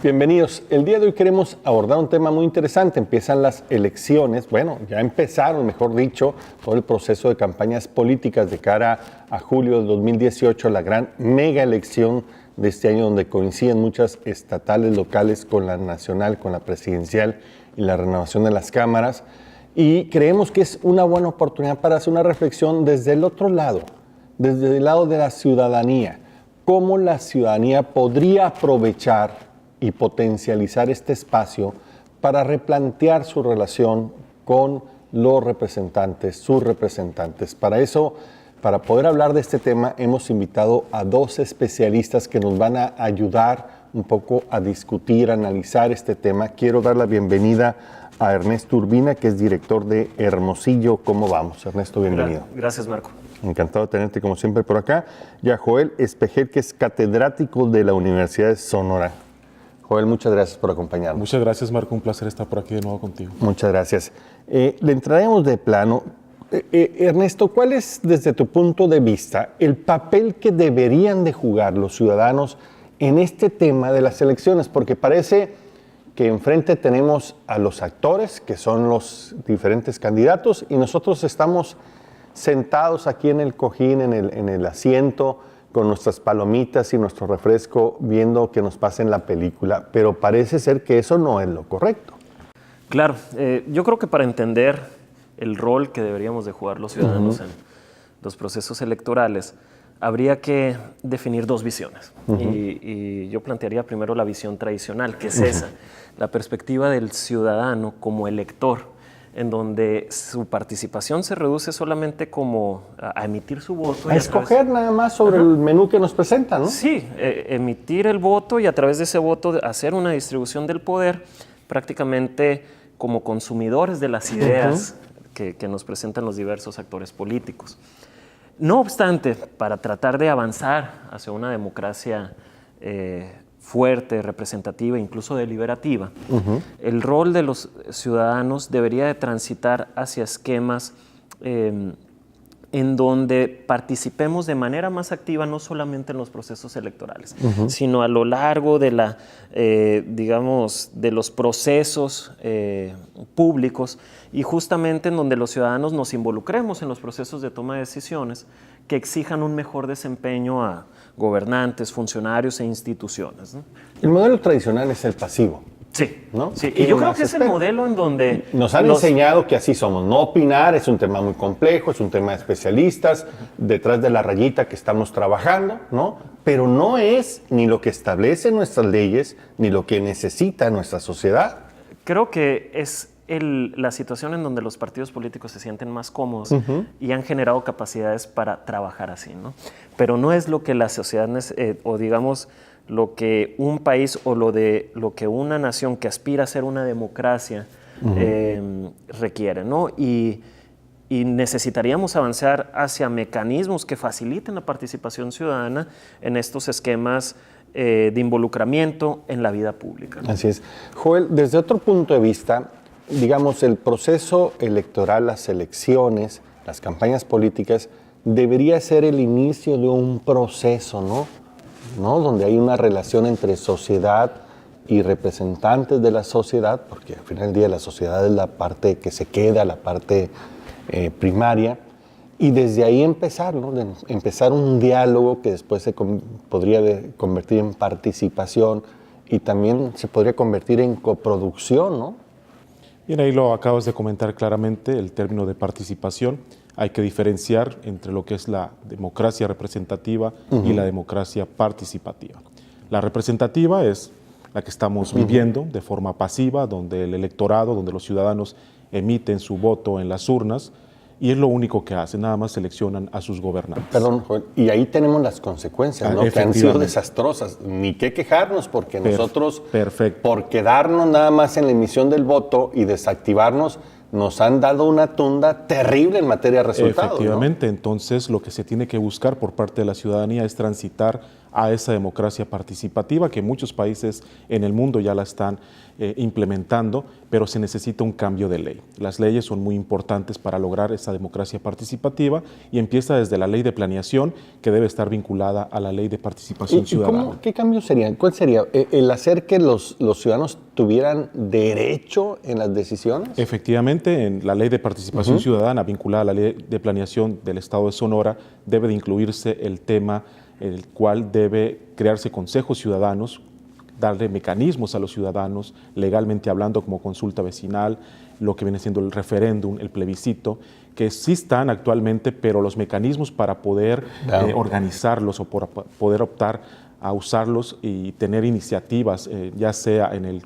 Bienvenidos. El día de hoy queremos abordar un tema muy interesante. Empiezan las elecciones, bueno, ya empezaron, mejor dicho, todo el proceso de campañas políticas de cara a julio de 2018, la gran mega elección de este año donde coinciden muchas estatales, locales con la nacional, con la presidencial y la renovación de las cámaras. Y creemos que es una buena oportunidad para hacer una reflexión desde el otro lado, desde el lado de la ciudadanía. ¿Cómo la ciudadanía podría aprovechar y potencializar este espacio para replantear su relación con los representantes, sus representantes? Para eso, para poder hablar de este tema, hemos invitado a dos especialistas que nos van a ayudar un poco a discutir, a analizar este tema. Quiero dar la bienvenida a Ernesto Urbina, que es director de Hermosillo. ¿Cómo vamos? Ernesto, bienvenido. Gracias, Marco. Encantado de tenerte como siempre por acá. Y a Joel Espejel, que es catedrático de la Universidad de Sonora. Joel, muchas gracias por acompañarnos. Muchas gracias, Marco. Un placer estar por aquí de nuevo contigo. Muchas gracias. Le entraremos de plano. Ernesto, ¿cuál es, desde tu punto de vista, el papel que deberían de jugar los ciudadanos en este tema de las elecciones? Porque parece que enfrente tenemos a los actores, que son los diferentes candidatos, y nosotros estamos sentados aquí en el cojín, en el asiento, con nuestras palomitas y nuestro refresco, viendo que nos pasa en la película, pero parece ser que eso no es lo correcto. Claro, yo creo que para entender el rol que deberíamos de jugar los ciudadanos en los procesos electorales, habría que definir dos visiones. Y yo plantearía primero la visión tradicional, que es esa, la perspectiva del ciudadano como elector, en donde su participación se reduce solamente como a emitir su voto. A escoger nada más sobre el menú que nos presentan, ¿no? Sí, emitir el voto y a través de ese voto hacer una distribución del poder prácticamente como consumidores de las ideas que nos presentan los diversos actores políticos. No obstante, para tratar de avanzar hacia una democracia fuerte, representativa, incluso deliberativa, el rol de los ciudadanos debería de transitar hacia esquemas en donde participemos de manera más activa, no solamente en los procesos electorales, sino a lo largo de de los procesos públicos, y justamente en donde los ciudadanos nos involucremos en los procesos de toma de decisiones que exijan un mejor desempeño a gobernantes, funcionarios e instituciones, ¿no? El modelo tradicional es el pasivo. Sí, ¿no? Sí. Y yo creo que es el modelo en donde nos han enseñado que así somos. No opinar es un tema muy complejo, es un tema de especialistas, detrás de la rayita que estamos trabajando, ¿no? Pero no es ni lo que establecen nuestras leyes, ni lo que necesita nuestra sociedad. Creo que es la situación en donde los partidos políticos se sienten más cómodos y han generado capacidades para trabajar así, ¿no? Pero no es lo que la sociedad, o digamos, lo que un país o lo que una nación que aspira a ser una democracia requiere, ¿no? Y necesitaríamos avanzar hacia mecanismos que faciliten la participación ciudadana en estos esquemas de involucramiento en la vida pública, ¿no? Así es. Joel, desde otro punto de vista, digamos, el proceso electoral, las elecciones, las campañas políticas, debería ser el inicio de un proceso, ¿no? Donde hay una relación entre sociedad y representantes de la sociedad, porque al final del día la sociedad es la parte que se queda, la parte primaria, y desde ahí empezar, ¿no? Empezar un diálogo que después se podría convertir en participación y también se podría convertir en coproducción, ¿no? Bien, ahí lo acabas de comentar claramente, el término de participación. Hay que diferenciar entre lo que es la democracia representativa y la democracia participativa. La representativa es la que estamos viviendo de forma pasiva, donde el electorado, donde los ciudadanos emiten su voto en las urnas, y es lo único que hacen, nada más seleccionan a sus gobernantes. Perdón, Joel, y ahí tenemos las consecuencias, ¿no? Que han sido desastrosas. Ni qué quejarnos, porque nosotros, por quedarnos nada más en la emisión del voto y desactivarnos, nos han dado una tunda terrible en materia de resultados. Efectivamente, ¿no? Entonces lo que se tiene que buscar por parte de la ciudadanía es transitar a esa democracia participativa que muchos países en el mundo ya la están implementando, pero se necesita un cambio de ley. Las leyes son muy importantes para lograr esa democracia participativa y empieza desde la ley de planeación, que debe estar vinculada a la ley de participación ciudadana. ¿Qué cambios serían? ¿Cuál sería? ¿El hacer que los ciudadanos tuvieran derecho en las decisiones? Efectivamente, en la ley de participación ciudadana vinculada a la ley de planeación del Estado de Sonora debe de incluirse el tema el cual debe crearse consejos ciudadanos, darle mecanismos a los ciudadanos, legalmente hablando, como consulta vecinal, lo que viene siendo el referéndum, el plebiscito, que sí están actualmente, pero los mecanismos para poder organizarlos o para poder optar a usarlos y tener iniciativas, ya sea en el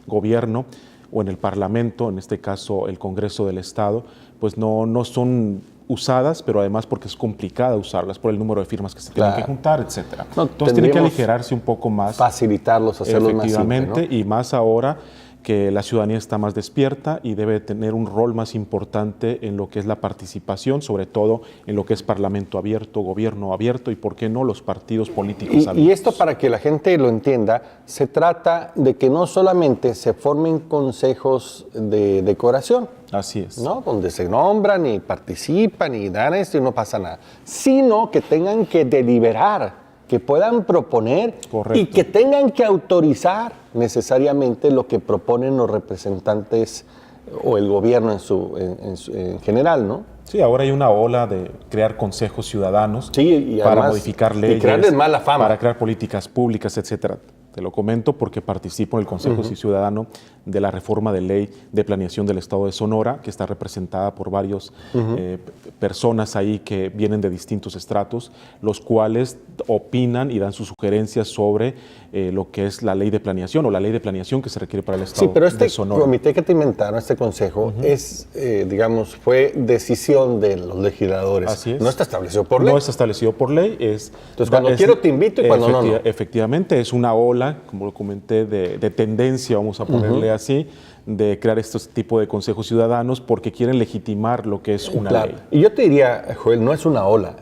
gobierno o en el Parlamento, en este caso el Congreso del Estado, pues no son usadas, pero además porque es complicada usarlas por el número de firmas que se tienen que juntar, etc. Entonces tiene que aligerarse un poco más. Facilitarlos, hacerlos más simple, ¿no? Efectivamente, y más ahora que la ciudadanía está más despierta y debe tener un rol más importante en lo que es la participación, sobre todo en lo que es parlamento abierto, gobierno abierto y, ¿por qué no?, los partidos políticos abiertos. Y esto, para que la gente lo entienda, se trata de que no solamente se formen consejos de decoración, así es, ¿no?, donde se nombran y participan y dan esto y no pasa nada, sino que tengan que deliberar, que puedan proponer. Correcto. Y que tengan que autorizar necesariamente lo que proponen los representantes o el gobierno en general, ¿no? Sí, ahora hay una ola de crear consejos ciudadanos, y para además, modificar leyes, y crearles mala fama, para crear políticas públicas, etcétera. Te lo comento porque participo en el Consejo Ciudadano de la reforma de ley de planeación del Estado de Sonora, que está representada por varios personas ahí que vienen de distintos estratos, los cuales opinan y dan sus sugerencias sobre lo que es la ley de planeación o la ley de planeación que se requiere para el Estado de Sonora. Sí, pero este comité que te inventaron, este consejo, es, digamos, fue decisión de los legisladores. Así es. No está establecido por ley. No está establecido por ley. Entonces, cuando quiero te invito y cuando no. Efectivamente, es una ola, como lo comenté, de tendencia, vamos a ponerle así, de crear estos tipos de consejos ciudadanos porque quieren legitimar lo que es una ley. Y yo te diría, Joel, no es una ola,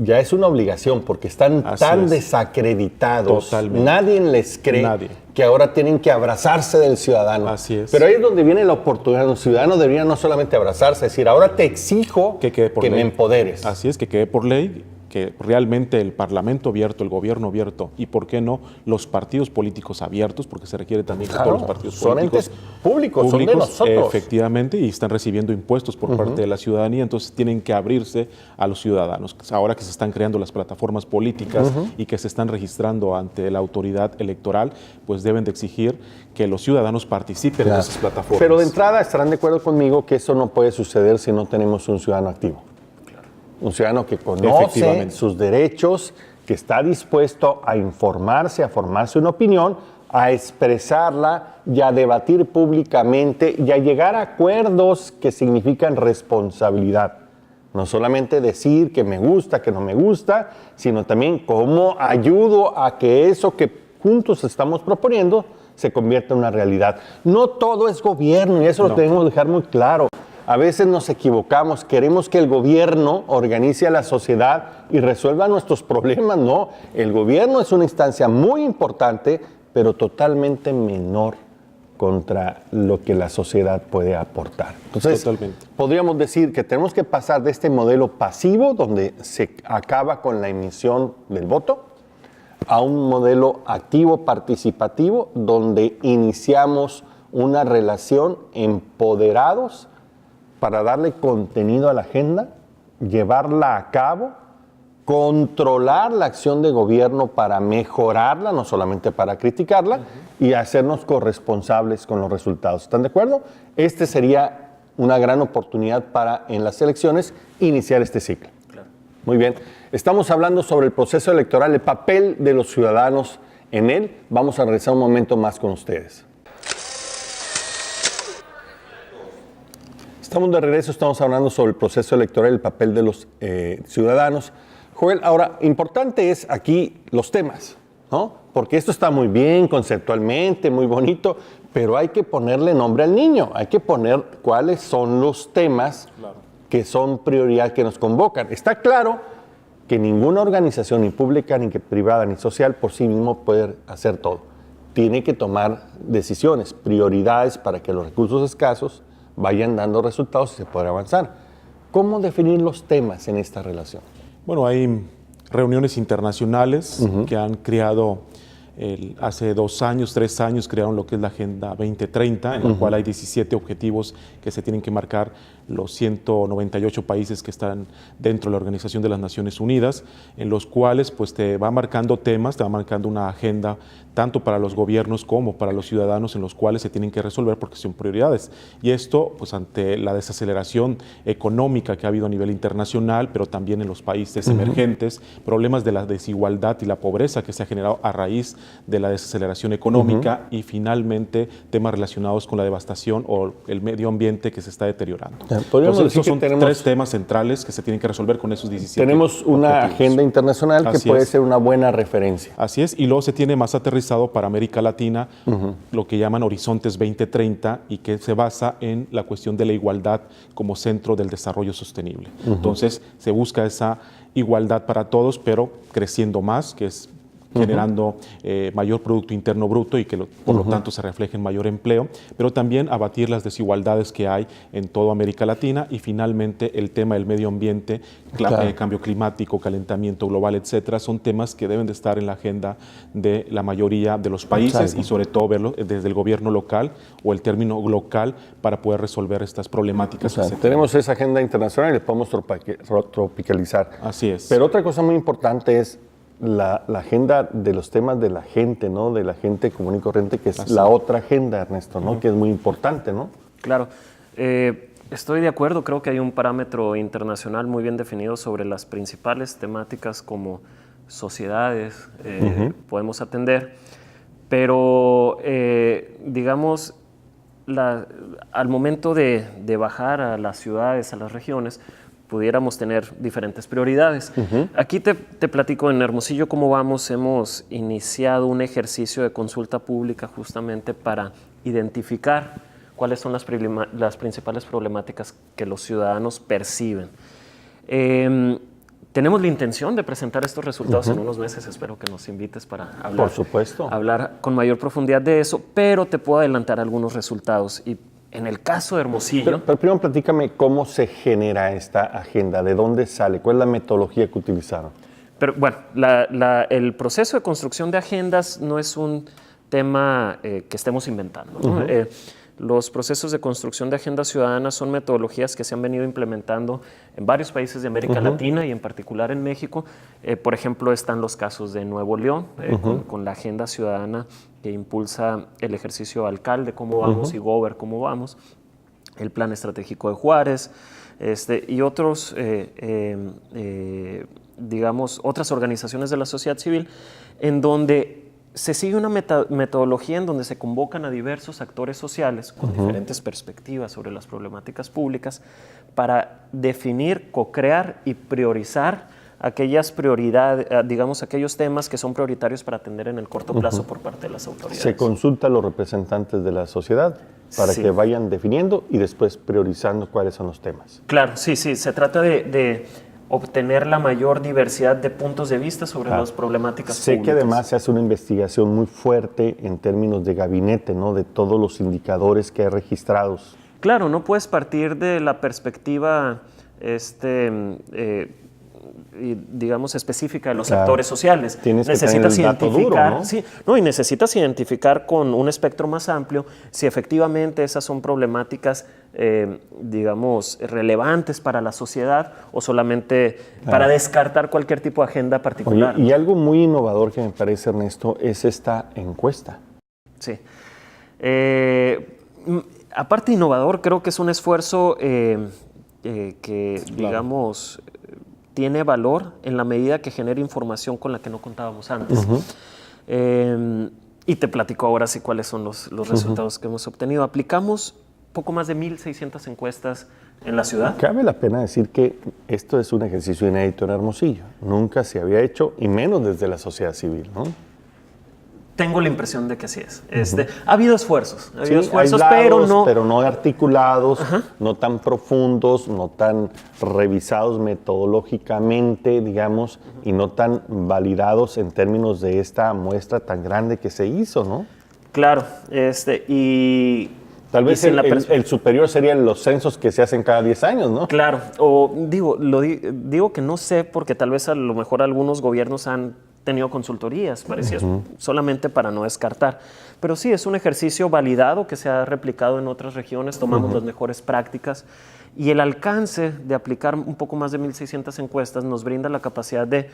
ya es una obligación porque están tan desacreditados. Totalmente. Nadie les cree que ahora tienen que abrazarse del ciudadano. Así es. Pero ahí es donde viene la oportunidad. Un ciudadano debería no solamente abrazarse, decir, ahora te exijo que me empoderes. Así es, que quede por ley, que realmente el Parlamento abierto, el gobierno abierto y, ¿por qué no?, los partidos políticos abiertos, porque se requiere también que todos los partidos políticos son entes públicos, son de nosotros. Efectivamente, y están recibiendo impuestos por parte de la ciudadanía, entonces tienen que abrirse a los ciudadanos. Ahora que se están creando las plataformas políticas y que se están registrando ante la autoridad electoral, pues deben de exigir que los ciudadanos participen en esas plataformas. Pero de entrada estarán de acuerdo conmigo que eso no puede suceder si no tenemos un ciudadano activo. Un ciudadano que conoce sus derechos, que está dispuesto a informarse, a formarse una opinión, a expresarla y a debatir públicamente y a llegar a acuerdos que significan responsabilidad. No solamente decir que me gusta, que no me gusta, sino también cómo ayudo a que eso que juntos estamos proponiendo se convierta en una realidad. No todo es gobierno y eso lo tenemos que dejar muy claro. A veces nos equivocamos, queremos que el gobierno organice a la sociedad y resuelva nuestros problemas. No, el gobierno es una instancia muy importante, pero totalmente menor contra lo que la sociedad puede aportar. Entonces, podríamos decir que tenemos que pasar de este modelo pasivo, donde se acaba con la emisión del voto, a un modelo activo, participativo, donde iniciamos una relación empoderados para darle contenido a la agenda, llevarla a cabo, controlar la acción de gobierno para mejorarla, no solamente para criticarla, y hacernos corresponsables con los resultados. ¿Están de acuerdo? Este sería una gran oportunidad para, en las elecciones, iniciar este ciclo. Claro. Muy bien. Estamos hablando sobre el proceso electoral, el papel de los ciudadanos en él. Vamos a regresar un momento más con ustedes. Estamos de regreso, estamos hablando sobre el proceso electoral, el papel de los ciudadanos. Joel, ahora, importante es aquí los temas, ¿no? Porque esto está muy bien conceptualmente, muy bonito, pero hay que ponerle nombre al niño, hay que poner cuáles son los temas que son prioridad, que nos convocan. Está claro que ninguna organización, ni pública, ni privada, ni social, por sí mismo puede hacer todo. Tiene que tomar decisiones, prioridades para que los recursos escasos vayan dando resultados y se pueda avanzar. ¿Cómo definir los temas en esta relación? Bueno, hay reuniones internacionales que han creado, hace 2 años, 3 años, crearon lo que es la Agenda 2030, en la cual hay 17 objetivos que se tienen que marcar los 198 países que están dentro de la Organización de las Naciones Unidas, en los cuales pues te va marcando temas, te va marcando una agenda tanto para los gobiernos como para los ciudadanos, en los cuales se tienen que resolver porque son prioridades. Y esto pues ante la desaceleración económica que ha habido a nivel internacional, pero también en los países emergentes, problemas de la desigualdad y la pobreza que se ha generado a raíz de la desaceleración económica y finalmente temas relacionados con la devastación o el medio ambiente que se está deteriorando. Podríamos Entonces, decir estos que son 3 temas centrales que se tienen que resolver con esos 17 tenemos una objetivos. agenda internacional que Así puede es. ser una buena referencia. Así es, y luego se tiene más aterrizado para América Latina lo que llaman Horizontes 2030 y que se basa en la cuestión de la igualdad como centro del desarrollo sostenible. Entonces se busca esa igualdad para todos, pero creciendo más, que es generando mayor Producto Interno Bruto y que por lo tanto se refleje en mayor empleo, pero también abatir las desigualdades que hay en toda América Latina y finalmente el tema del medio ambiente, cambio climático, calentamiento global, etcétera, son temas que deben de estar en la agenda de la mayoría de los países y sobre todo verlo desde el gobierno local o el término local para poder resolver estas problemáticas. Tenemos esa agenda internacional y le podemos tropicalizar. Así es. Pero otra cosa muy importante es la agenda de los temas de la gente, ¿no? De la gente común y corriente, que es la otra agenda, Ernesto, ¿no? Que es muy importante, ¿no? Claro. Estoy de acuerdo, creo que hay un parámetro internacional muy bien definido sobre las principales temáticas como sociedades podemos atender, pero digamos, al momento de bajar a las ciudades, a las regiones, pudiéramos tener diferentes prioridades. Aquí te platico en Hermosillo cómo vamos. Hemos iniciado un ejercicio de consulta pública justamente para identificar cuáles son las principales problemáticas que los ciudadanos perciben. Tenemos la intención de presentar estos resultados en unos meses. Espero que nos invites para hablar, por supuesto, hablar con mayor profundidad de eso, pero te puedo adelantar algunos resultados. Y en el caso de Hermosillo... Pero primero platícame cómo se genera esta agenda, de dónde sale, cuál es la metodología que utilizaron. Pero bueno, el proceso de construcción de agendas no es un tema que estemos inventando, ¿no? Los procesos de construcción de agendas ciudadanas son metodologías que se han venido implementando en varios países de América Latina y en particular en México. Por ejemplo, están los casos de Nuevo León, con la agenda ciudadana que impulsa el ejercicio alcalde, cómo vamos, y Gober, cómo vamos, el plan estratégico de Juárez, y otros, digamos, otras organizaciones de la sociedad civil, en donde se sigue una metodología en donde se convocan a diversos actores sociales con diferentes perspectivas sobre las problemáticas públicas para definir, co-crear y priorizar aquellas prioridades, digamos, aquellos temas que son prioritarios para atender en el corto plazo por parte de las autoridades. Se consulta a los representantes de la sociedad para que vayan definiendo y después priorizando cuáles son los temas. Claro, sí, se trata de obtener la mayor diversidad de puntos de vista sobre las problemáticas públicas. Sé que además se hace una investigación muy fuerte en términos de gabinete, ¿no? De todos los indicadores que hay registrados. Claro, no puedes partir de la perspectiva digamos, específica de los actores sociales. Tienes que tener el dato duro, ¿no? Sí, y necesitas identificar con un espectro más amplio si efectivamente esas son problemáticas, digamos, relevantes para la sociedad o solamente para descartar cualquier tipo de agenda particular. Oye, y algo muy innovador que me parece, Ernesto, es esta encuesta. Sí. Aparte innovador, creo que es un esfuerzo que, digamos, tiene valor en la medida que genera información con la que no contábamos antes. Y te platico ahora sí cuáles son los resultados que hemos obtenido. Aplicamos poco más de 1,600 encuestas en la ciudad. Cabe la pena decir que esto es un ejercicio inédito en Hermosillo. Nunca se había hecho, y menos desde la sociedad civil, ¿no? Tengo la impresión de que así es. Ha habido esfuerzos, Sí, aislados, pero no articulados, no tan profundos, no tan revisados metodológicamente, digamos, y no tan validados en términos de esta muestra tan grande que se hizo, ¿no? Claro, y tal vez y el superior serían los censos que se hacen cada 10 años, ¿no? Claro, o digo que no sé, porque tal vez a lo mejor algunos gobiernos han tenido consultorías parecidas, solamente para no descartar. Pero sí, es un ejercicio validado que se ha replicado en otras regiones, tomamos las mejores prácticas y el alcance de aplicar un poco más de 1,600 encuestas nos brinda la capacidad de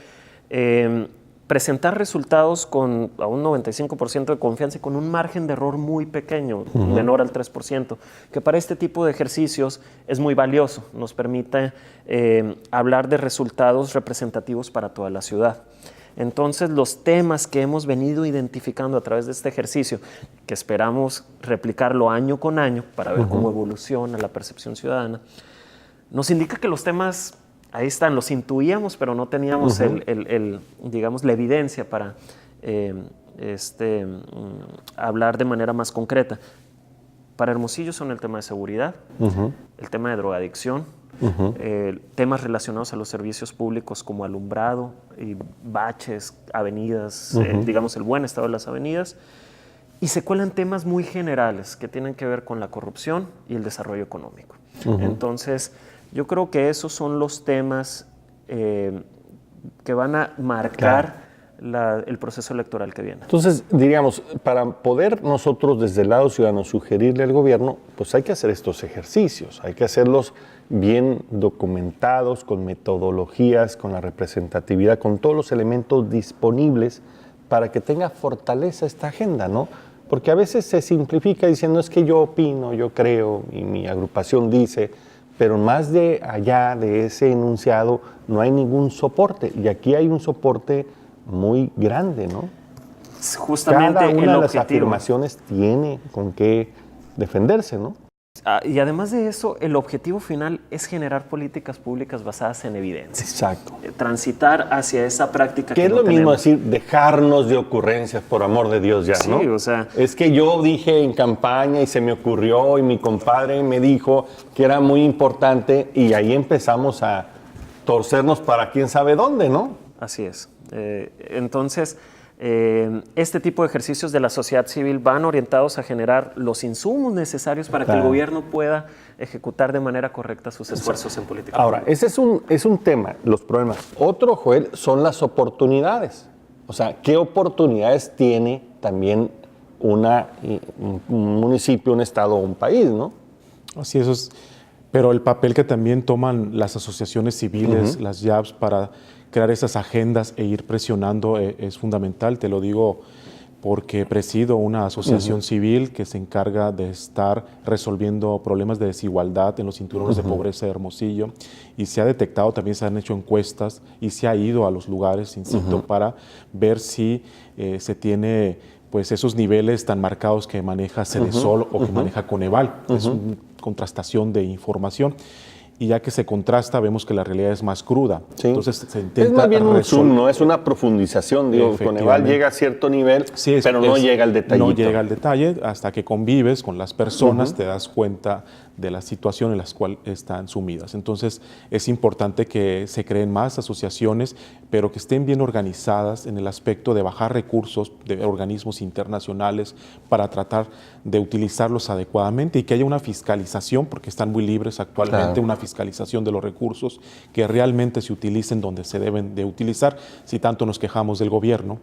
presentar resultados a un 95% de confianza y con un margen de error muy pequeño, menor al 3%, que para este tipo de ejercicios es muy valioso, nos permite hablar de resultados representativos para toda la ciudad. Entonces, los temas que hemos venido identificando a través de este ejercicio, que esperamos replicarlo año con año para ver cómo evoluciona la percepción ciudadana, nos indica que los temas ahí están, los intuíamos, pero no teníamos digamos, la evidencia para hablar de manera más concreta. Para Hermosillo son el tema de seguridad, el tema de drogadicción, temas relacionados a los servicios públicos como alumbrado y baches, avenidas, digamos el buen estado de las avenidas, y se cuelan temas muy generales que tienen que ver con la corrupción y el desarrollo económico. Entonces, yo creo que esos son los temas que van a marcar el proceso electoral que viene. Entonces, diríamos, para poder nosotros desde el lado ciudadano sugerirle al gobierno, pues hay que hacer estos ejercicios, hay que hacerlos bien documentados, con metodologías, con la representatividad, con todos los elementos disponibles para que tenga fortaleza esta agenda, ¿no? Porque a veces se simplifica diciendo es que yo opino, yo creo y mi agrupación dice, pero más de allá de ese enunciado no hay ningún soporte y aquí hay un soporte muy grande, ¿no? Justamente cada una el de las objetivo. afirmaciones tiene con qué defenderse, ¿no? Y además de eso, el objetivo final es generar políticas públicas basadas en evidencia. Exacto. Transitar hacia esa práctica que que es no lo mismo tenemos. decir, dejarnos de ocurrencias, por amor de Dios, ya, Sí, ¿no? o sea, es que yo dije en campaña y se me ocurrió y mi compadre me dijo que era muy importante y ahí empezamos a torcernos para quién sabe dónde, ¿no? así es. Entonces, este tipo de ejercicios de la sociedad civil van orientados a generar los insumos necesarios para que el gobierno pueda ejecutar de manera correcta sus esfuerzos en política. Ahora, ese es un tema, los problemas. Otro, Joel, son las oportunidades. O sea, ¿qué oportunidades tiene también un municipio, un estado o un país, no? Así es, pero el papel que también toman las asociaciones civiles, las JABs, para crear esas agendas e ir presionando es fundamental. Te lo digo porque presido una asociación civil que se encarga de estar resolviendo problemas de desigualdad en los cinturones de pobreza de Hermosillo, y se ha detectado, también se han hecho encuestas y se ha ido a los lugares, insisto, para ver si se tiene pues esos niveles tan marcados que maneja Cedesol o que maneja Coneval. Es una contrastación de información. Y ya que se contrasta, vemos que la realidad es más cruda. Sí. Entonces se intenta es más bien un resolver. zoom, no es una profundización. Digo, Coneval llega a cierto nivel, Sí, pero no llega al detallito. No llega al detalle. Hasta que convives con las personas, te das cuenta de la situación en la cual están sumidas. Entonces es importante que se creen más asociaciones, pero que estén bien organizadas en el aspecto de bajar recursos de organismos internacionales para tratar de utilizarlos adecuadamente y que haya una fiscalización, porque están muy libres actualmente, una fiscalización de los recursos que realmente se utilicen donde se deben de utilizar. Si tanto nos quejamos del gobierno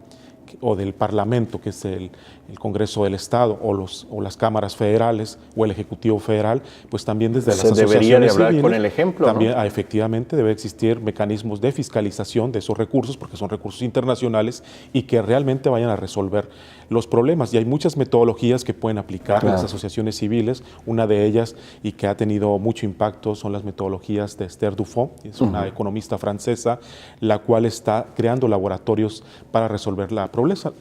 o del Parlamento, que es el Congreso del Estado, o las cámaras federales, o el Ejecutivo Federal, pues también desde las asociaciones debería de hablar civiles, con el ejemplo, también, ¿no? Efectivamente, debe existir mecanismos de fiscalización de esos recursos, porque son recursos internacionales, y que realmente vayan a resolver los problemas. Y hay muchas metodologías que pueden aplicar las asociaciones civiles. Una de ellas, y que ha tenido mucho impacto, son las metodologías de Esther Dufont, es una economista francesa, la cual está creando laboratorios para resolver la problemática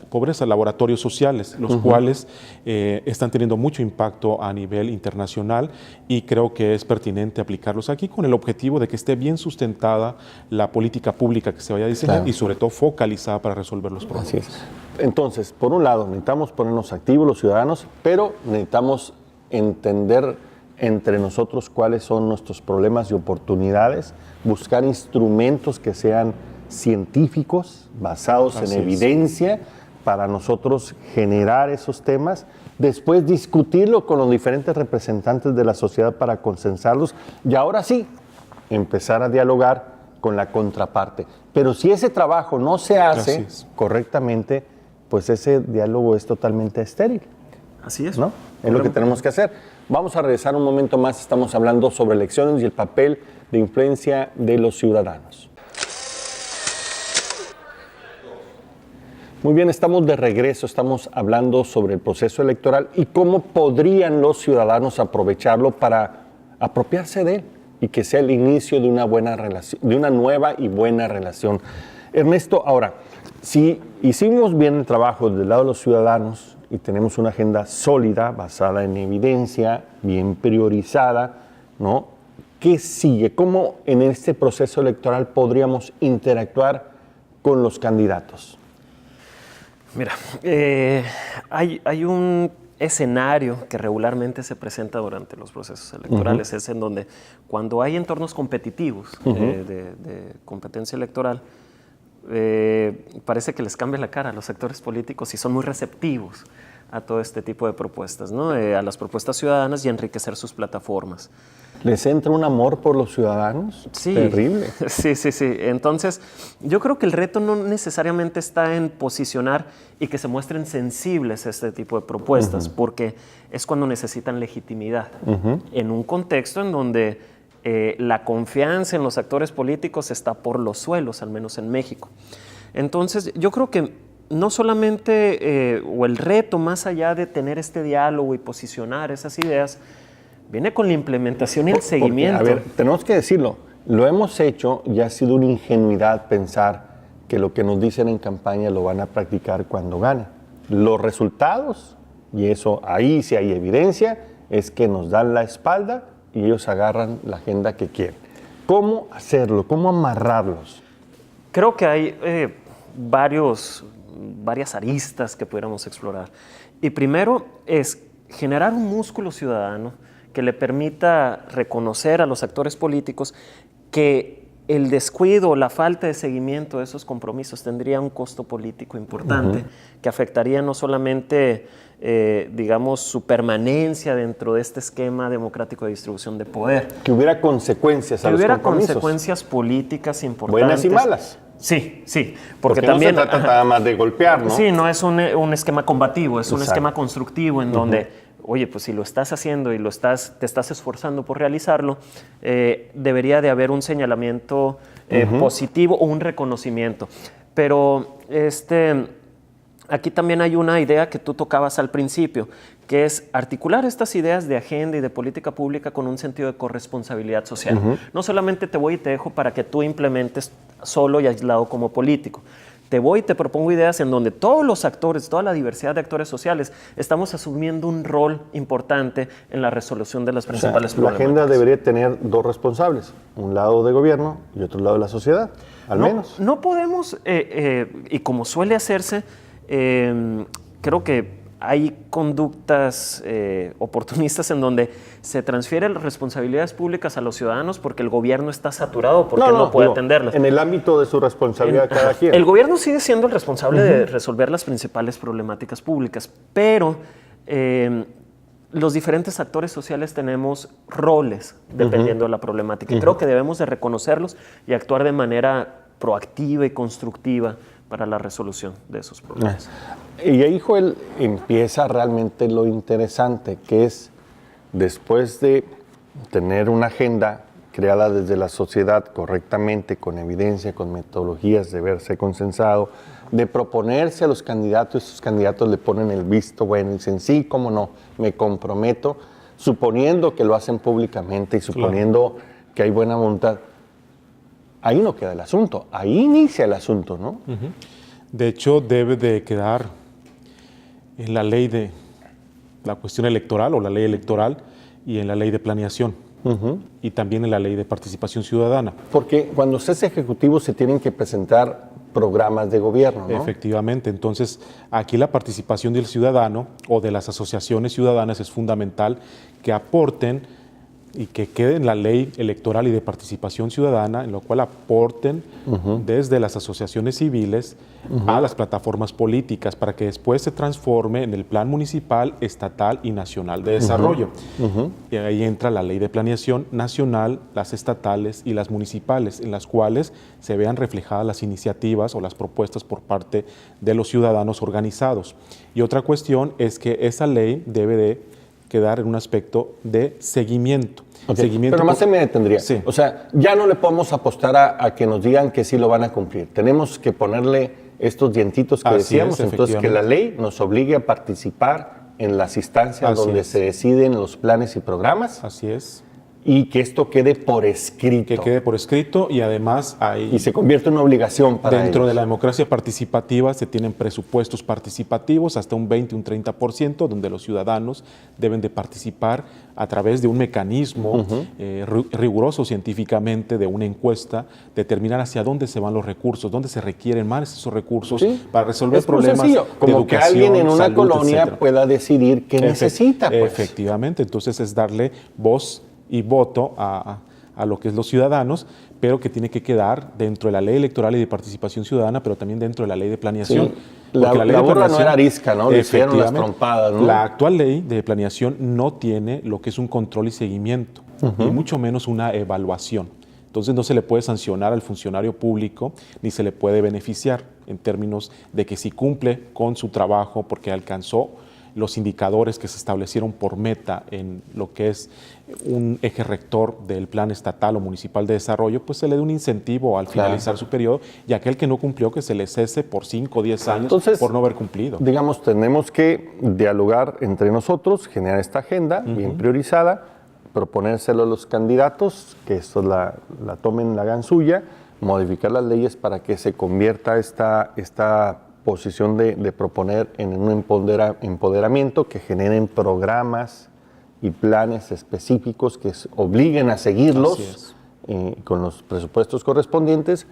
pobreza, laboratorios sociales, los cuales están teniendo mucho impacto a nivel internacional y creo que es pertinente aplicarlos aquí con el objetivo de que esté bien sustentada la política pública que se vaya a diseñar y sobre todo focalizada para resolver los problemas. Así es. Entonces, por un lado, necesitamos ponernos activos los ciudadanos, pero necesitamos entender entre nosotros cuáles son nuestros problemas y oportunidades, buscar instrumentos que sean científicos, basados en evidencia, para nosotros generar esos temas, después discutirlo con los diferentes representantes de la sociedad para consensarlos y ahora sí, empezar a dialogar con la contraparte. Pero si ese trabajo no se hace correctamente, pues ese diálogo es totalmente estéril. Así es. ¿No? Es lo que tenemos que hacer. Vamos a regresar un momento más. Estamos hablando sobre elecciones y el papel de influencia de los ciudadanos. Muy bien, estamos de regreso. Estamos hablando sobre el proceso electoral y cómo podrían los ciudadanos aprovecharlo para apropiarse de él y que sea el inicio de una buena relación, de una nueva y buena relación. Ernesto, ahora, si hicimos bien el trabajo del lado de los ciudadanos y tenemos una agenda sólida, basada en evidencia, bien priorizada, ¿no? ¿Qué sigue? ¿Cómo en este proceso electoral podríamos interactuar con los candidatos? Mira, hay un escenario que regularmente se presenta durante los procesos electorales, es en donde cuando hay entornos competitivos de competencia electoral, parece que les cambia la cara a los sectores políticos y son muy receptivos a todo este tipo de propuestas, ¿no? A las propuestas ciudadanas y enriquecer sus plataformas. ¿Les entra un amor por los ciudadanos? Sí. Terrible. Sí. Entonces, yo creo que el reto no necesariamente está en posicionar y que se muestren sensibles a este tipo de propuestas, porque es cuando necesitan legitimidad. En un contexto en donde la confianza en los actores políticos está por los suelos, al menos en México. Entonces, yo creo que no solamente, o el reto más allá de tener este diálogo y posicionar esas ideas, viene con la implementación y el seguimiento. Porque, a ver, tenemos que decirlo, lo hemos hecho y ha sido una ingenuidad pensar que lo que nos dicen en campaña lo van a practicar cuando ganen. Los resultados, y eso ahí sí hay evidencia, es que nos dan la espalda y ellos agarran la agenda que quieren. ¿Cómo hacerlo? ¿Cómo amarrarlos? Creo que hay varias aristas que pudiéramos explorar. Y primero es generar un músculo ciudadano que le permita reconocer a los actores políticos que el descuido o la falta de seguimiento de esos compromisos tendría un costo político importante que afectaría no solamente, digamos, su permanencia dentro de este esquema democrático de distribución de poder. Que hubiera consecuencias a los compromisos. Que hubiera consecuencias políticas importantes. Buenas y malas. Sí. Porque también no se trata nada más de golpear, ¿no? Sí, no es un esquema combativo, es un esquema constructivo en donde, oye, pues si lo estás haciendo y te estás esforzando por realizarlo, debería de haber un señalamiento positivo o un reconocimiento. Pero aquí también hay una idea que tú tocabas al principio, que es articular estas ideas de agenda y de política pública con un sentido de corresponsabilidad social. No solamente te voy y te dejo para que tú implementes solo y aislado como político. Te voy y te propongo ideas en donde todos los actores, toda la diversidad de actores sociales, estamos asumiendo un rol importante en la resolución de las principales problemáticas. La agenda debería tener dos responsables, un lado de gobierno y otro lado de la sociedad, al menos. No podemos, y como suele hacerse, creo que hay conductas oportunistas en donde se transfieren las responsabilidades públicas a los ciudadanos porque el gobierno está saturado, porque no puede atenderlas. En el ámbito de su responsabilidad cada quien. El gobierno sigue siendo el responsable de resolver las principales problemáticas públicas, pero los diferentes actores sociales tenemos roles dependiendo de la problemática. Y creo que debemos de reconocerlos y actuar de manera proactiva y constructiva para la resolución de esos problemas. Y ahí, Joel, empieza realmente lo interesante, que es después de tener una agenda creada desde la sociedad correctamente, con evidencia, con metodologías de verse consensado, de proponerse a los candidatos, esos candidatos le ponen el visto bueno y dicen, sí, cómo no, me comprometo, suponiendo que lo hacen públicamente y suponiendo que hay buena voluntad. Ahí no queda el asunto, ahí inicia el asunto, ¿no? De hecho, debe de quedar en la ley de la cuestión electoral o la ley electoral y en la ley de planeación y también en la ley de participación ciudadana. Porque cuando se es ejecutivo se tienen que presentar programas de gobierno, ¿no? Efectivamente, entonces aquí la participación del ciudadano o de las asociaciones ciudadanas es fundamental que aporten y que quede en la ley electoral y de participación ciudadana, en lo cual aporten desde las asociaciones civiles a las plataformas políticas para que después se transforme en el plan municipal, estatal y nacional de desarrollo. Y ahí entra la ley de planeación nacional, las estatales y las municipales, en las cuales se vean reflejadas las iniciativas o las propuestas por parte de los ciudadanos organizados. Y otra cuestión es que esa ley debe de quedar en un aspecto de seguimiento. Okay. Pero más se me detendría. Sí. O sea, ya no le podemos apostar a que nos digan que sí lo van a cumplir. Tenemos que ponerle estos dientitos que decíamos. Entonces, que la ley nos obligue a participar en las instancias donde se deciden los planes y programas. Así es. Y que esto quede por escrito. Que quede por escrito y además hay... Y se convierte en una obligación para Dentro ellos. de la democracia participativa se tienen presupuestos participativos hasta un 20, un 30%, donde los ciudadanos deben de participar a través de un mecanismo riguroso científicamente, de una encuesta, determinar hacia dónde se van los recursos, dónde se requieren más esos recursos para resolver problemas de como educación, que alguien en una salud, colonia etcétera. pueda decidir qué necesita. Pues. Efectivamente, entonces es darle voz y voto a lo que es los ciudadanos, pero que tiene que quedar dentro de la ley electoral y de participación ciudadana, pero también dentro de la ley de planeación. Sí. La burra no era arisca, ¿no? Le hicieron las trompadas, ¿no? La actual ley de planeación no tiene lo que es un control y seguimiento, y mucho menos una evaluación. Entonces no se le puede sancionar al funcionario público, ni se le puede beneficiar en términos de que si cumple con su trabajo porque alcanzó los indicadores que se establecieron por meta en lo que es un eje rector del plan estatal o municipal de desarrollo, pues se le dé un incentivo al finalizar su periodo, y aquel que no cumplió que se le cese por 5 o 10 años. Entonces, por no haber cumplido. Digamos, tenemos que dialogar entre nosotros, generar esta agenda bien priorizada, proponérselo a los candidatos, que esto la tomen, la hagan suya, modificar las leyes para que se convierta esta posición de proponer en un empoderamiento que generen programas y planes específicos que obliguen a seguirlos con los presupuestos correspondientes,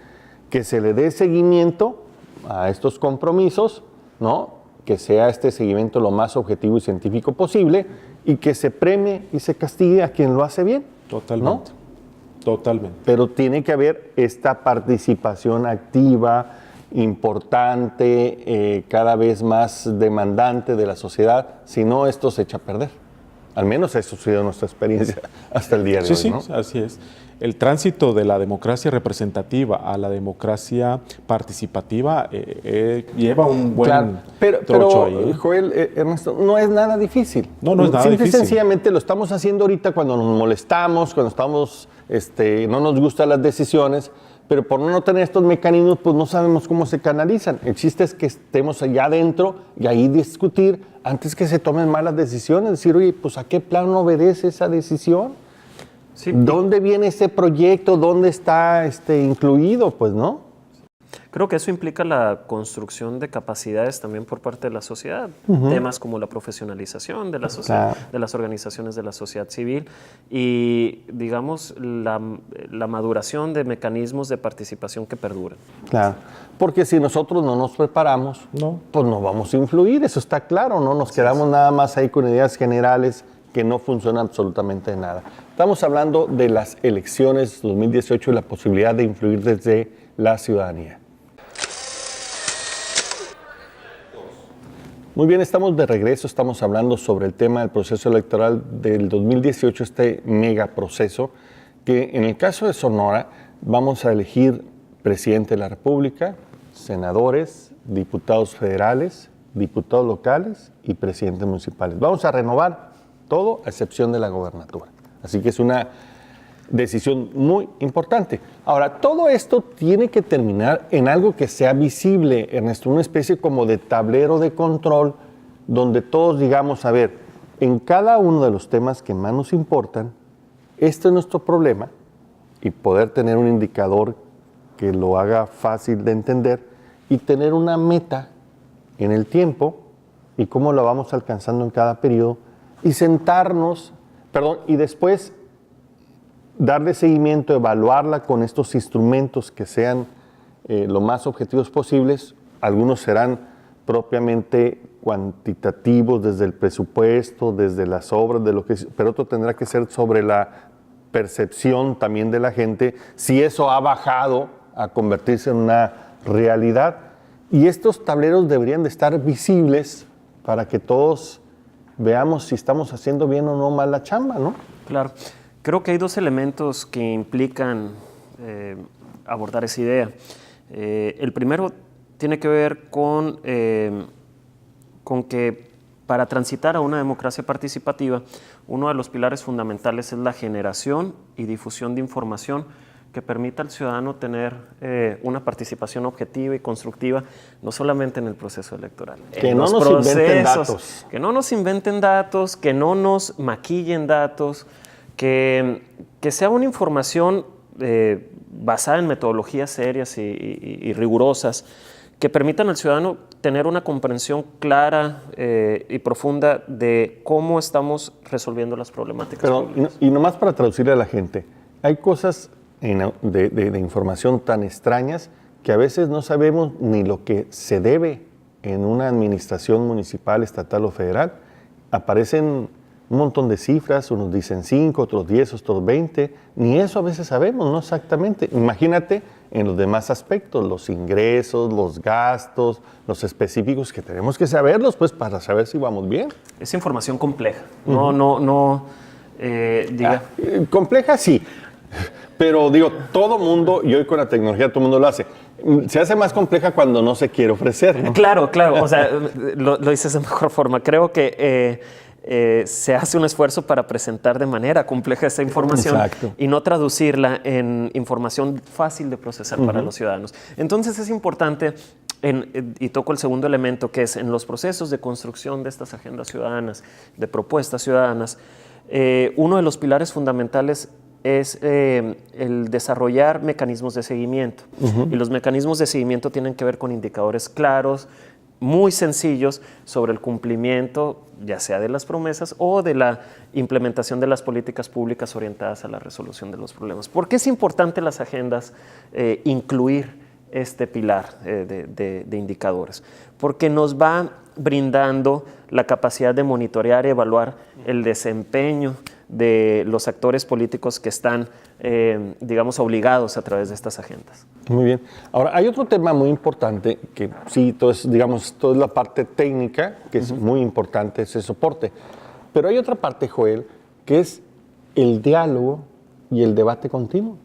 que se le dé seguimiento a estos compromisos, ¿no? Que sea este seguimiento lo más objetivo y científico posible y que se premie y se castigue a quien lo hace bien. Totalmente. ¿No? Totalmente. Pero tiene que haber esta participación activa, importante, cada vez más demandante de la sociedad, si no esto se echa a perder. Al menos eso ha sido nuestra experiencia hasta el día de hoy, ¿no? Sí, así es. El tránsito de la democracia representativa a la democracia participativa lleva un buen trocho ahí. Pero, Joel, Ernesto, no es nada difícil. No es nada difícil. Sencillamente lo estamos haciendo ahorita cuando nos molestamos, cuando estamos, no nos gustan las decisiones, pero por no tener estos mecanismos, pues no sabemos cómo se canalizan. El chiste es que estemos allá adentro y ahí discutir antes que se tomen malas decisiones. Decir, oye, pues ¿a qué plan obedece esa decisión? Sí. ¿Dónde viene ese proyecto? ¿Dónde está incluido? Pues, ¿no? Creo que eso implica la construcción de capacidades también por parte de la sociedad. Temas como la profesionalización de la sociedad, de las organizaciones de la sociedad civil y, digamos, la maduración de mecanismos de participación que perduran. Claro, porque si nosotros no nos preparamos, pues no vamos a influir, eso está claro, ¿no? Nos quedamos nada más ahí con ideas generales que no funcionan absolutamente nada. Estamos hablando de las elecciones 2018 y la posibilidad de influir desde la ciudadanía. Muy bien, estamos de regreso, estamos hablando sobre el tema del proceso electoral del 2018, este megaproceso, que en el caso de Sonora vamos a elegir presidente de la República, senadores, diputados federales, diputados locales y presidentes municipales. Vamos a renovar todo a excepción de la gobernatura. Así que es una decisión muy importante. Ahora, todo esto tiene que terminar en algo que sea visible, Ernesto, una especie como de tablero de control donde todos digamos, a ver, en cada uno de los temas que más nos importan, este es nuestro problema, y poder tener un indicador que lo haga fácil de entender, y tener una meta en el tiempo y cómo la vamos alcanzando en cada periodo y sentarnos, y después darle seguimiento, evaluarla con estos instrumentos que sean lo más objetivos posibles. Algunos serán propiamente cuantitativos desde el presupuesto, desde las obras, pero otro tendrá que ser sobre la percepción también de la gente, si eso ha bajado a convertirse en una realidad. Y estos tableros deberían de estar visibles para que todos veamos si estamos haciendo bien o no mal la chamba, ¿no? Claro. Creo que hay dos elementos que implican abordar esa idea. El primero tiene que ver con que para transitar a una democracia participativa, uno de los pilares fundamentales es la generación y difusión de información que permita al ciudadano tener una participación objetiva y constructiva, no solamente en el proceso electoral. Que no nos inventen datos. Que no nos inventen datos, que no nos maquillen datos, que sea una información basada en metodologías serias y rigurosas, que permitan al ciudadano tener una comprensión clara y profunda de cómo estamos resolviendo las problemáticas. Pero, y nomás para traducirle a la gente, hay cosas de información tan extrañas que a veces no sabemos ni lo que se debe en una administración municipal, estatal o federal. Aparecen un montón de cifras, unos dicen 5, otros 10, otros 20, ni eso a veces sabemos, no exactamente. Imagínate en los demás aspectos, los ingresos, los gastos, los específicos que tenemos que saberlos, pues, para saber si vamos bien. Es información compleja, compleja sí, pero digo, todo mundo, y hoy con la tecnología todo mundo lo hace. Se hace más compleja cuando no se quiere ofrecer, ¿no? Claro, o sea, lo dices de mejor forma. Creo que se hace un esfuerzo para presentar de manera compleja esa información. Exacto. Y no traducirla en información fácil de procesar para los ciudadanos. Entonces es importante, y toco el segundo elemento, que es en los procesos de construcción de estas agendas ciudadanas, de propuestas ciudadanas, uno de los pilares fundamentales es el desarrollar mecanismos de seguimiento. Y los mecanismos de seguimiento tienen que ver con indicadores claros, muy sencillos sobre el cumplimiento, ya sea de las promesas o de la implementación de las políticas públicas orientadas a la resolución de los problemas. ¿Por qué es importante las agendas incluir este pilar de indicadores? Porque nos va brindando la capacidad de monitorear y evaluar el desempeño de los actores políticos que están, digamos, obligados a través de estas agendas. Muy bien. Ahora, hay otro tema muy importante que sí, toda la parte técnica, que es muy importante, ese soporte. Pero hay otra parte, Joel, que es el diálogo y el debate continuo,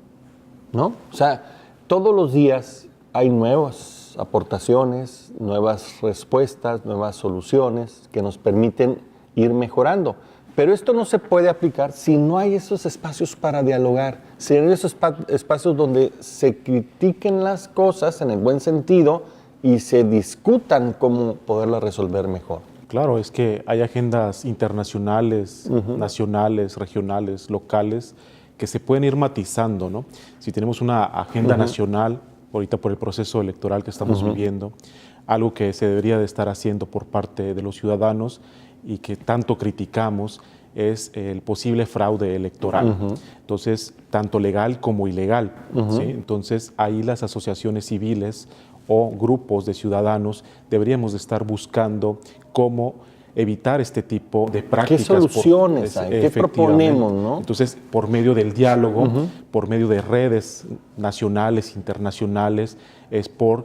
¿no? O sea, todos los días hay nuevas aportaciones, nuevas respuestas, nuevas soluciones que nos permiten ir mejorando. Pero esto no se puede aplicar si no hay esos espacios para dialogar, si hay esos espacios donde se critiquen las cosas en el buen sentido y se discutan cómo poderlas resolver mejor. Claro, es que hay agendas internacionales, nacionales, regionales, locales, que se pueden ir matizando, ¿no? Si tenemos una agenda nacional, ahorita por el proceso electoral que estamos viviendo, algo que se debería de estar haciendo por parte de los ciudadanos y que tanto criticamos es el posible fraude electoral. Entonces, tanto legal como ilegal. ¿Sí? Entonces, ahí las asociaciones civiles o grupos de ciudadanos deberíamos de estar buscando cómo evitar este tipo de prácticas. ¿Qué soluciones hay? ¿Qué proponemos, no? Entonces, por medio del diálogo, por medio de redes nacionales, internacionales, es por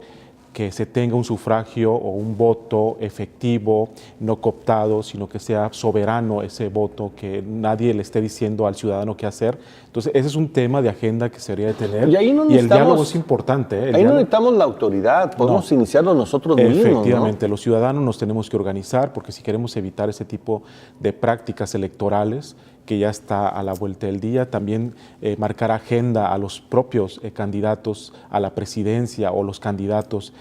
que se tenga un sufragio o un voto efectivo, no cooptado, sino que sea soberano ese voto, que nadie le esté diciendo al ciudadano qué hacer. Entonces, ese es un tema de agenda que se debería de tener. Y el diálogo es importante. Ahí no necesitamos la autoridad, podemos iniciarlo nosotros mismos. Efectivamente, ¿no? Los ciudadanos nos tenemos que organizar, porque si queremos evitar ese tipo de prácticas electorales, que ya está a la vuelta del día, también marcar agenda a los propios candidatos a la presidencia o los candidatos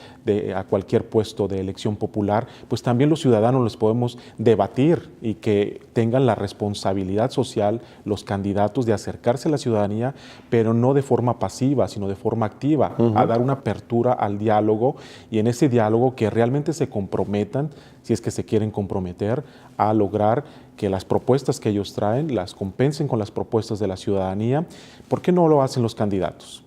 a cualquier puesto de elección popular, pues también los ciudadanos les podemos debatir y que tengan la responsabilidad social los candidatos de acercarse a la ciudadanía, pero no de forma pasiva, sino de forma activa, a dar una apertura al diálogo, y en ese diálogo que realmente se comprometan, si es que se quieren comprometer, a lograr que las propuestas que ellos traen las compensen con las propuestas de la ciudadanía. ¿Por qué no lo hacen los candidatos?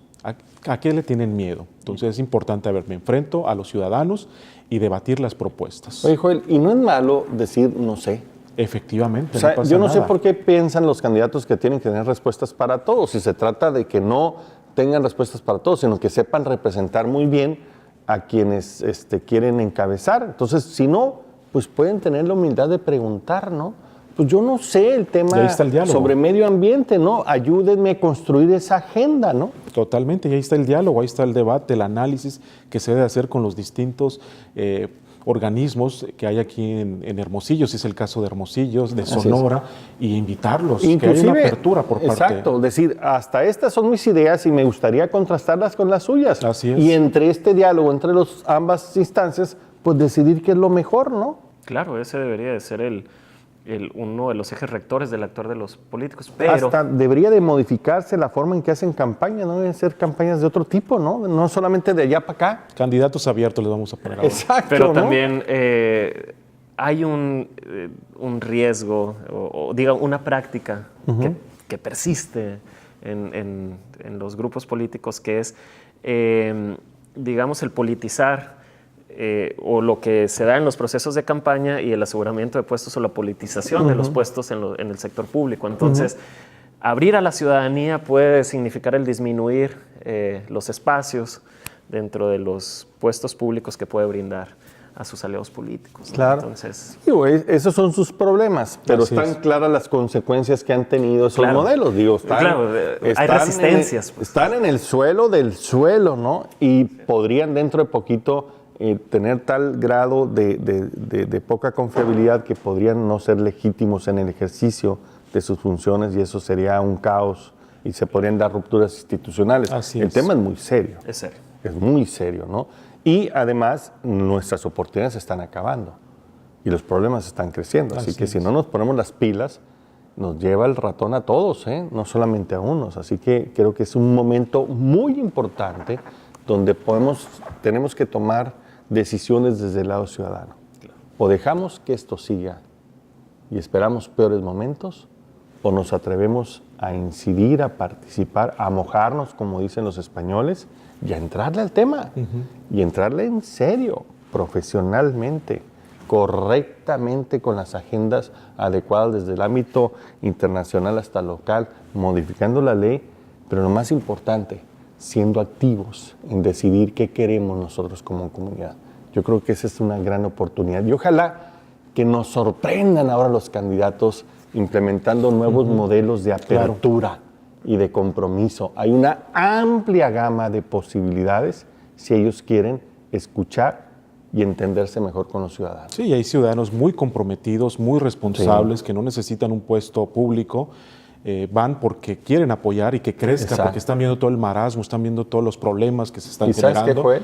¿A qué le tienen miedo? Entonces es importante, a ver, me enfrento a los ciudadanos y debatir las propuestas. Oye, Joel, y no es malo decir no sé. Efectivamente, O sea, no pasa yo no nada. sé por qué piensan los candidatos que tienen que tener respuestas para todos. Si se trata de que no tengan respuestas para todos, sino que sepan representar muy bien a quienes quieren encabezar. Entonces, si no, pues pueden tener la humildad de preguntar, ¿no? Pues yo no sé el tema Y ahí está el diálogo. sobre medio ambiente, ¿no? Ayúdenme a construir esa agenda, ¿no? Totalmente, y ahí está el diálogo, ahí está el debate, el análisis que se debe hacer con los distintos organismos que hay aquí en Hermosillo, si es el caso de Hermosillo, de Sonora, y invitarlos, que haya una apertura por parte. Exacto, decir, hasta estas son mis ideas y me gustaría contrastarlas con las suyas. Así es. Y entre este diálogo, entre ambas instancias, pues decidir qué es lo mejor, ¿no? Claro, ese debería de ser uno de los ejes rectores del actuar de los políticos, pero Hasta debería de modificarse la forma en que hacen campaña, ¿no? Deben ser campañas de otro tipo, ¿no? No solamente de allá para acá. Candidatos abiertos les vamos a poner ahora. Exacto, pero ¿no? también hay un riesgo, o diga, una práctica que persiste en los grupos políticos, que es, digamos, el politizar o lo que se da en los procesos de campaña y el aseguramiento de puestos o la politización de los puestos en el sector público. Entonces, abrir a la ciudadanía puede significar el disminuir los espacios dentro de los puestos públicos que puede brindar a sus aliados políticos, ¿no? Claro. Entonces, Digo, esos son sus problemas, pero Así están es. claras las consecuencias que han tenido esos Claro. modelos. Digo, Hay resistencias, pues. Están en el suelo del suelo, ¿no? Y podrían dentro de poquito tener tal grado de poca confiabilidad que podrían no ser legítimos en el ejercicio de sus funciones, y eso sería un caos y se podrían dar rupturas institucionales. Así El es. tema es muy serio. es serio. Es muy serio, ¿no? Y además nuestras oportunidades se están acabando y los problemas están creciendo. Así que si no nos ponemos las pilas, nos lleva el ratón a todos, ¿eh? No solamente a unos. Así que creo que es un momento muy importante donde tenemos que tomar decisiones desde el lado ciudadano. O dejamos que esto siga y esperamos peores momentos, o nos atrevemos a incidir, a participar, a mojarnos, como dicen los españoles, y a entrarle al tema, y entrarle en serio, profesionalmente, correctamente, con las agendas adecuadas desde el ámbito internacional hasta local, modificando la ley, pero lo más importante, siendo activos en decidir qué queremos nosotros como comunidad. Yo creo que esa es una gran oportunidad, y ojalá que nos sorprendan ahora los candidatos implementando nuevos modelos de apertura y de compromiso. Hay una amplia gama de posibilidades si ellos quieren escuchar y entenderse mejor con los ciudadanos. Sí, hay ciudadanos muy comprometidos, muy responsables, que no necesitan un puesto público, van porque quieren apoyar y que crezca, Exacto. porque están viendo todo el marasmo, están viendo todos los problemas que se están ¿Y sabes qué, generando. Joel?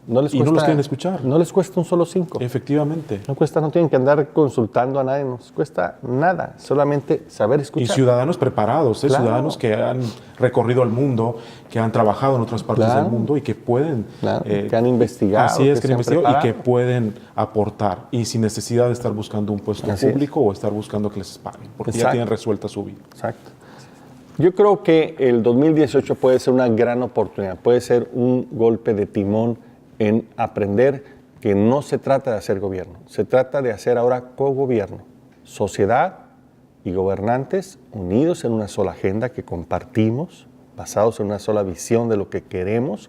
No les Y no cuesta, los quieren escuchar. No les cuesta un solo 5. Efectivamente. No tienen que andar consultando a nadie, no les cuesta nada, solamente saber Y escuchar. ciudadanos preparados, Claro. ciudadanos que han recorrido el mundo, que han trabajado en otras partes Claro. del mundo y que pueden... Claro, que han investigado, Así es, que que se han han investigado y que preparado. pueden aportar y sin necesidad de estar buscando un puesto Así es. público o estar buscando que les paguen, porque ya Exacto. tienen resuelta su vida. Exacto. Yo creo que el 2018 puede ser una gran oportunidad, puede ser un golpe de timón en aprender que no se trata de hacer gobierno, se trata de hacer ahora cogobierno, sociedad y gobernantes unidos en una sola agenda que compartimos, basados en una sola visión de lo que queremos,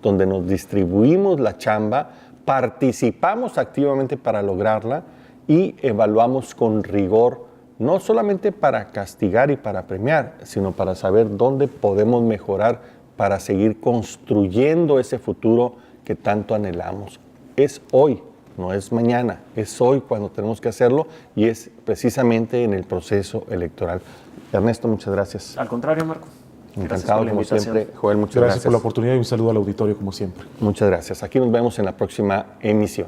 donde nos distribuimos la chamba, participamos activamente para lograrla y evaluamos con rigor, no solamente para castigar y para premiar, sino para saber dónde podemos mejorar para seguir construyendo ese futuro que tanto anhelamos. Es hoy, no es mañana, es hoy cuando tenemos que hacerlo, y es precisamente en el proceso electoral. Ernesto, muchas gracias. Al contrario, Marco. Encantado, por la como invitación. siempre. Joel, muchas Gracias gracias. por la oportunidad y un saludo al auditorio como siempre. Muchas gracias. Aquí nos vemos en la próxima emisión.